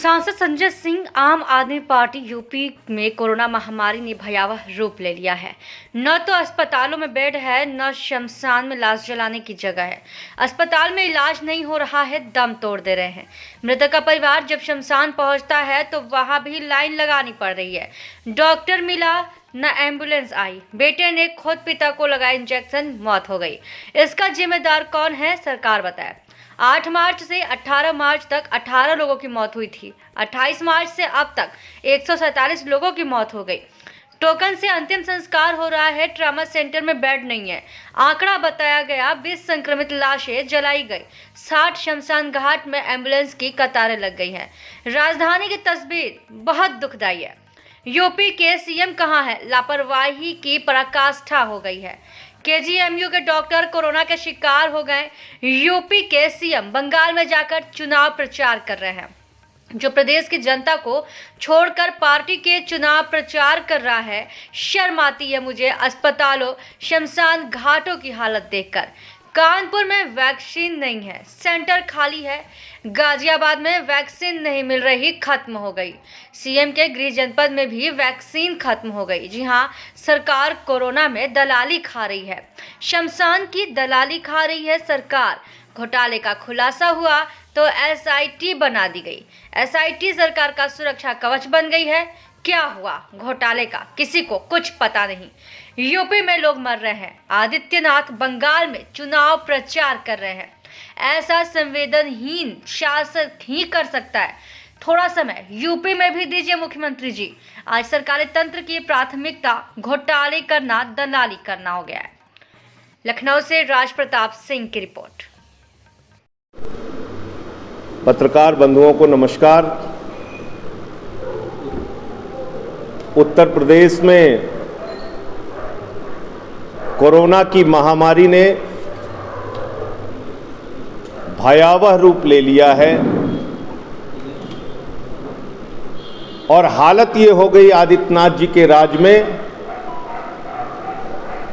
सांसद संजय सिंह, आम आदमी पार्टी यूपी में कोरोना महामारी ने भयावह रूप ले लिया है। न तो अस्पतालों में बेड है, न शमशान में लाश जलाने की जगह है। अस्पताल में इलाज नहीं हो रहा है, दम तोड़ दे रहे हैं। मृतक का परिवार जब शमशान पहुंचता है तो वहां भी लाइन लगानी पड़ रही है। डॉक्टर मिला न एम्बुलेंस आई। बेटे ने खुद पिता को लगाया इंजेक्शन, मौत हो गई। इसका जिम्मेदार कौन है, सरकार बताए। 8 मार्च से 18 मार्च तक 18 लोगों की मौत हुई थी। 28 मार्च से अब तक 147 लोगों की मौत हो गई। टोकन से अंतिम संस्कार हो रहा है। ट्रामा सेंटर में बेड नहीं है। आंकड़ा बताया गया, 20 संक्रमित लाशें जलाई गई। 60 शमशान घाट में एम्बुलेंस की कतारें लग गई हैं। राजधानी की तस्वीर बहुत दुखदाई है। यूपी के सीएम कहाँ है? लापरवाही की पराकाष्ठा हो गई है। केजीएमयू के डॉक्टर कोरोना के शिकार हो गए। यूपी के सीएम बंगाल में जाकर चुनाव प्रचार कर रहे हैं। जो प्रदेश की जनता को छोड़कर पार्टी के चुनाव प्रचार कर रहा है। शर्म आती है मुझे अस्पतालों, शमशान घाटों की हालत देखकर। कानपुर में वैक्सीन नहीं है, सेंटर खाली है। गाजियाबाद में वैक्सीन नहीं मिल रही, खत्म हो गई। सीएम के गृह जनपद में भी वैक्सीन खत्म हो गई। जी हां, सरकार कोरोना में दलाली खा रही है। शमशान की दलाली खा रही है सरकार। घोटाले का खुलासा हुआ तो एसआईटी बना दी गई। एसआईटी सरकार का सुरक्षा कवच बन गई है। क्या हुआ घोटाले का, किसी को कुछ पता नहीं। यूपी में लोग मर रहे हैं। आदित्यनाथ बंगाल में चुनाव प्रचार कर रहे हैं। ऐसा संवेदनहीन शासक ही कर सकता है। थोड़ा समय यूपी में भी दीजिए मुख्यमंत्री जी। आज सरकारी तंत्र की प्राथमिकता घोटाले करना, दलाली करना हो गया है। लखनऊ से राज प्रताप सिंह की रिपोर्ट। पत्रकार बंधुओं को नमस्कार। उत्तर प्रदेश में कोरोना की महामारी ने भयावह रूप ले लिया है और हालत ये हो गई आदित्यनाथ जी के राज में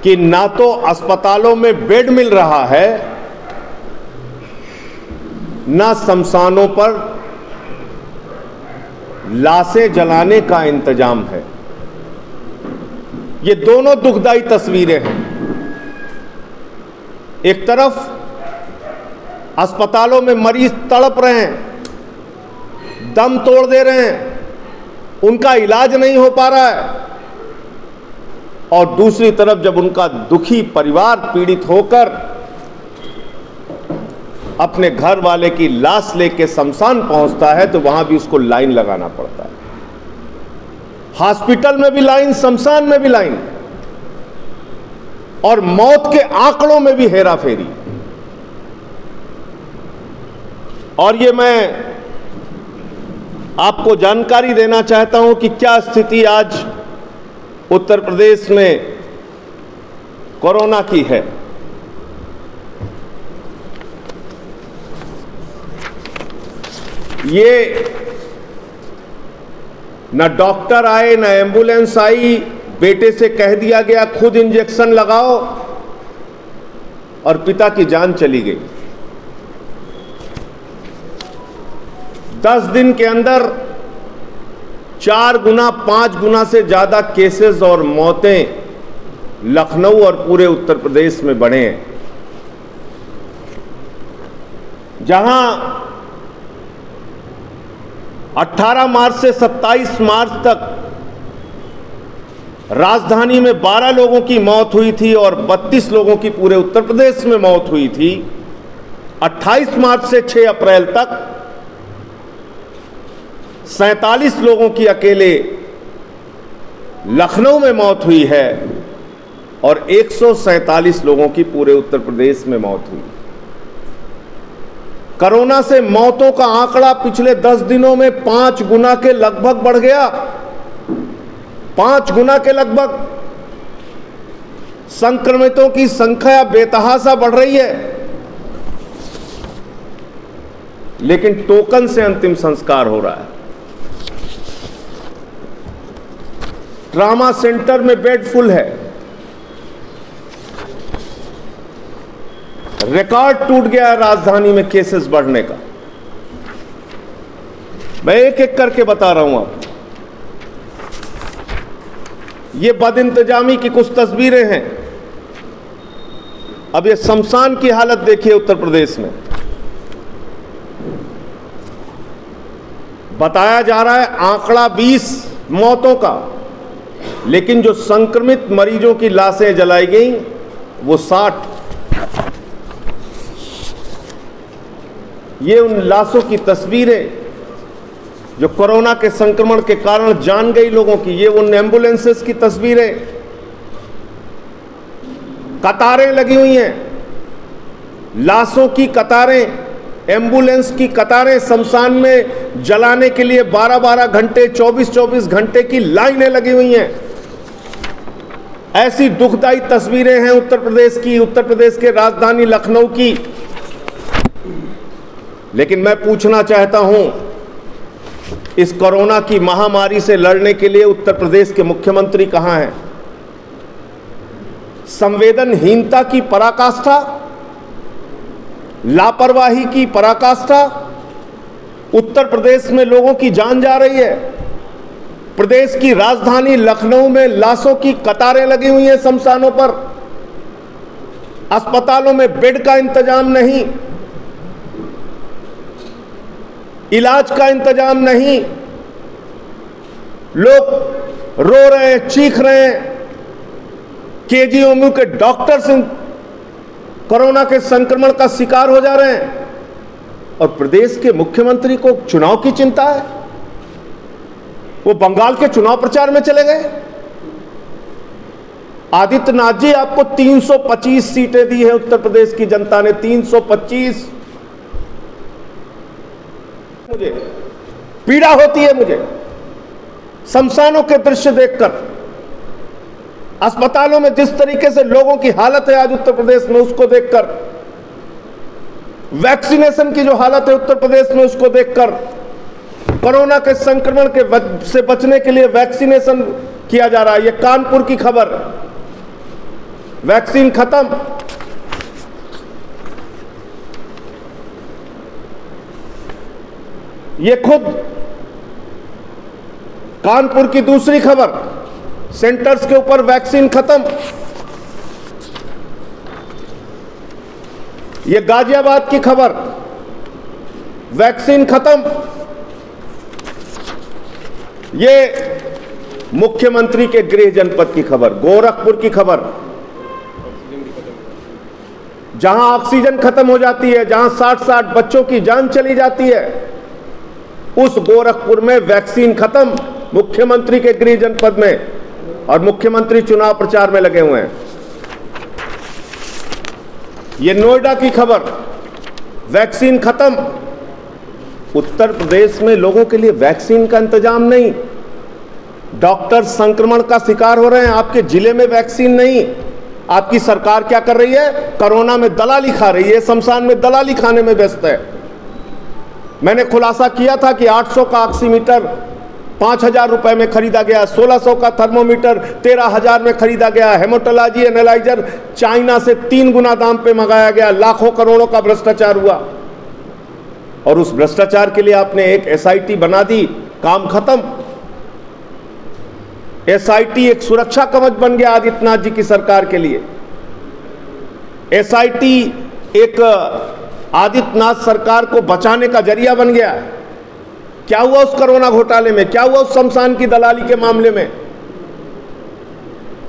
कि ना तो अस्पतालों में बेड मिल रहा है, ना शमशानों पर लाशें जलाने का इंतजाम है। ये दोनों दुखदाई तस्वीरें हैं। एक तरफ अस्पतालों में मरीज तड़प रहे हैं, दम तोड़ दे रहे हैं, उनका इलाज नहीं हो पा रहा है, और दूसरी तरफ जब उनका दुखी परिवार पीड़ित होकर अपने घर वाले की लाश लेके शमशान पहुंचता है तो वहां भी उसको लाइन लगाना पड़ता है। हॉस्पिटल में भी लाइन, शमशान में भी लाइन, और मौत के आंकड़ों में भी हेराफेरी। और ये मैं आपको जानकारी देना चाहता हूं कि क्या स्थिति आज उत्तर प्रदेश में कोरोना की है। ये न डॉक्टर आए, न एम्बुलेंस आई। बेटे से कह दिया गया खुद इंजेक्शन लगाओ, और पिता की जान चली गई। 10 दिन के अंदर 4 गुना 5 गुना से ज्यादा केसेस और मौतें लखनऊ और पूरे उत्तर प्रदेश में बढ़े हैं। जहां 18 मार्च से 27 मार्च तक राजधानी में 12 लोगों की मौत हुई थी और 32 लोगों की पूरे उत्तर प्रदेश में मौत हुई थी। 28 मार्च से 6 अप्रैल तक 47 लोगों की अकेले लखनऊ में मौत हुई है और 147 लोगों की पूरे उत्तर प्रदेश में मौत हुई। कोरोना से मौतों का आंकड़ा पिछले 10 दिनों में 5 गुना के लगभग बढ़ गया। 5 गुना के लगभग संक्रमितों की संख्या बेतहाशा बढ़ रही है। लेकिन टोकन से अंतिम संस्कार हो रहा है। ट्रामा सेंटर में बेड फुल है। रिकॉर्ड टूट गया है राजधानी में केसेस बढ़ने का। मैं एक एक करके बता रहा हूं आपको। ये बदइंतजामी की कुछ तस्वीरें हैं। अब ये शमशान की हालत देखिए उत्तर प्रदेश में। बताया जा रहा है आंकड़ा 20 मौतों का, लेकिन जो संक्रमित मरीजों की लाशें जलाई गई वो 60। ये उन लाशों की तस्वीरें जो कोरोना के संक्रमण के कारण जान गई लोगों की। ये उन एम्बुलेंसेस की तस्वीरें, कतारें लगी हुई हैं, लाशों की कतारें, एम्बुलेंस की कतारें, शमशान में जलाने के लिए 12-12 घंटे, 24-24 घंटे की लाइनें लगी हुई हैं। ऐसी दुखदाई तस्वीरें हैं उत्तर प्रदेश की, उत्तर प्रदेश के राजधानी लखनऊ की। लेकिन मैं पूछना चाहता हूं, इस कोरोना की महामारी से लड़ने के लिए उत्तर प्रदेश के मुख्यमंत्री कहां हैं? संवेदनहीनता की पराकाष्ठा, लापरवाही की पराकाष्ठा। उत्तर प्रदेश में लोगों की जान जा रही है। प्रदेश की राजधानी लखनऊ में लाशों की कतारें लगी हुई हैं शमशानों पर। अस्पतालों में बेड का इंतजाम नहीं, इलाज का इंतजाम नहीं। लोग रो रहे हैं, चीख रहे हैं। केजीएमयू के डॉक्टर्स कोरोना के संक्रमण का शिकार हो जा रहे हैं, और प्रदेश के मुख्यमंत्री को चुनाव की चिंता है। वो बंगाल के चुनाव प्रचार में चले गए। आदित्यनाथ जी, आपको 325 सीटें दी है उत्तर प्रदेश की जनता ने, 325। मुझे पीड़ा होती है, मुझे शमशानों के दृश्य देखकर, अस्पतालों में जिस तरीके से लोगों की हालत है आज उत्तर प्रदेश में, उसको देखकर, वैक्सीनेशन की जो हालत है उत्तर प्रदेश में, उसको देखकर, कोरोना के संक्रमण से बचने के लिए वैक्सीनेशन किया जा रहा है। ये कानपुर की खबर, वैक्सीन खत्म। ये खुद कानपुर की दूसरी खबर, सेंटर्स के ऊपर वैक्सीन खत्म। ये गाजियाबाद की खबर, वैक्सीन खत्म। ये मुख्यमंत्री के गृह जनपद की खबर, गोरखपुर की खबर, जहां ऑक्सीजन खत्म हो जाती है, जहां 60-60 बच्चों की जान चली जाती है, उस गोरखपुर में वैक्सीन खत्म मुख्यमंत्री के गृह जनपद में, और मुख्यमंत्री चुनाव प्रचार में लगे हुए हैं। ये नोएडा की खबर, वैक्सीन खत्म। उत्तर प्रदेश में लोगों के लिए वैक्सीन का इंतजाम नहीं, डॉक्टर संक्रमण का शिकार हो रहे हैं। आपके जिले में वैक्सीन नहीं। आपकी सरकार क्या कर रही है? कोरोना में दलाली खा रही है, शमशान में दलाली खाने में व्यस्त है। मैंने खुलासा किया था कि 800 का ऑक्सीमीटर 5,000 रुपए में खरीदा गया, 1,600 का थर्मोमीटर 13,000 में खरीदा गया, हेमोटोलॉजी एनालाइजर चाइना से 3 गुना दाम पे मंगाया गया। लाखों करोड़ों का भ्रष्टाचार हुआ, और उस भ्रष्टाचार के लिए आपने एक एसआईटी बना दी, काम खत्म। एसआईटी एक सुरक्षा कवच बन गया आदित्यनाथ जी की सरकार के लिए। एसआईटी एक आदित्यनाथ सरकार को बचाने का जरिया बन गया। क्या हुआ उस कोरोना घोटाले में? क्या हुआ उस शमशान की दलाली के मामले में?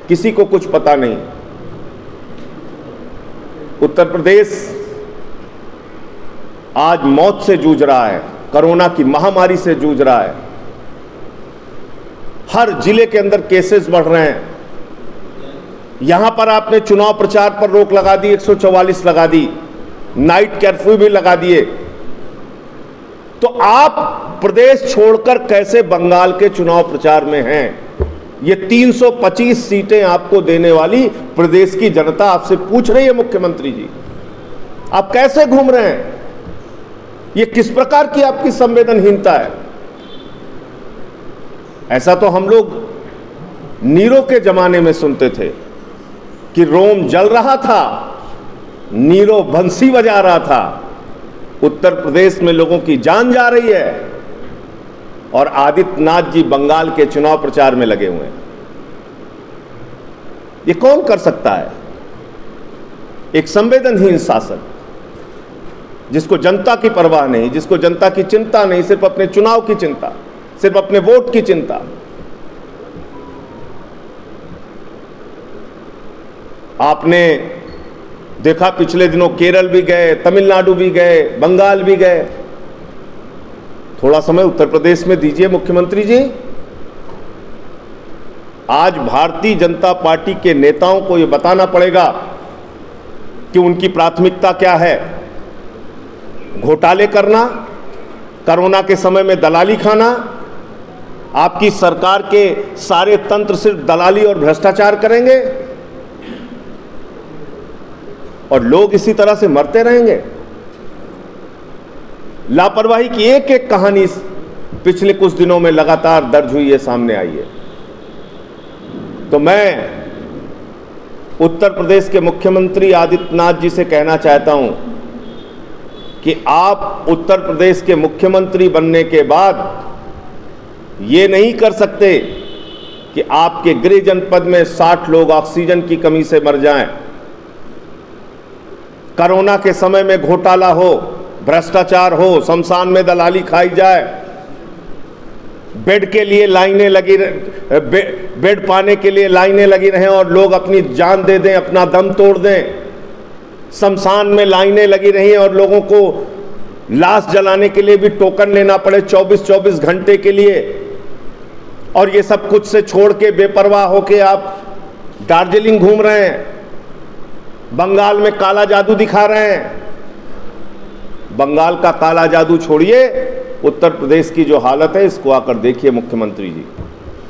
किसी को कुछ पता नहीं। उत्तर प्रदेश आज मौत से जूझ रहा है, कोरोना की महामारी से जूझ रहा है। हर जिले के अंदर केसेस बढ़ रहे हैं। यहां पर आपने चुनाव प्रचार पर रोक लगा दी, 144 लगा दी, नाइट कर्फ्यू भी लगा दिए। तो आप प्रदेश छोड़कर कैसे बंगाल के चुनाव प्रचार में हैं? ये 325 सीटें आपको देने वाली प्रदेश की जनता आपसे पूछ रही है मुख्यमंत्री जी, आप कैसे घूम रहे हैं? ये किस प्रकार की आपकी संवेदनहीनता है? ऐसा तो हम लोग नीरो के जमाने में सुनते थे कि रोम जल रहा था, नीरो बंसी बजा रहा था। उत्तर प्रदेश में लोगों की जान जा रही है, और आदित्यनाथ जी बंगाल के चुनाव प्रचार में लगे हुए हैं। ये कौन कर सकता है? एक संवेदनहीन शासक, जिसको जनता की परवाह नहीं, जिसको जनता की चिंता नहीं, सिर्फ अपने चुनाव की चिंता, सिर्फ अपने वोट की चिंता। आपने देखा पिछले दिनों केरल भी गए, तमिलनाडु भी गए, बंगाल भी गए। थोड़ा समय उत्तर प्रदेश में दीजिए मुख्यमंत्री जी। आज भारतीय जनता पार्टी के नेताओं को यह बताना पड़ेगा कि उनकी प्राथमिकता क्या है। घोटाले करना, कोरोना के समय में दलाली खाना, आपकी सरकार के सारे तंत्र सिर्फ दलाली और भ्रष्टाचार करेंगे और लोग इसी तरह से मरते रहेंगे। लापरवाही की एक एक कहानी पिछले कुछ दिनों में लगातार दर्ज हुई है, सामने आई है। तो मैं उत्तर प्रदेश के मुख्यमंत्री आदित्यनाथ जी से कहना चाहता हूं कि आप उत्तर प्रदेश के मुख्यमंत्री बनने के बाद ये नहीं कर सकते कि आपके गृह जनपद में 60 लोग ऑक्सीजन की कमी से मर जाएं, कोरोना के समय में घोटाला हो, भ्रष्टाचार हो, शमशान में दलाली खाई जाए, बेड के लिए लाइनें लगी, बेड पाने के लिए लाइनें लगी रहें और लोग अपनी जान दे दें, अपना दम तोड़ दें। शमशान में लाइनें लगी रही और लोगों को लाश जलाने के लिए भी टोकन लेना पड़े 24-24 घंटे के लिए। और ये सब कुछ से छोड़ के बेपरवाह होके आप दार्जिलिंग घूम रहे हैं, बंगाल में काला जादू दिखा रहे हैं। बंगाल का काला जादू छोड़िए, उत्तर प्रदेश की जो हालत है इसको आकर देखिए मुख्यमंत्री जी।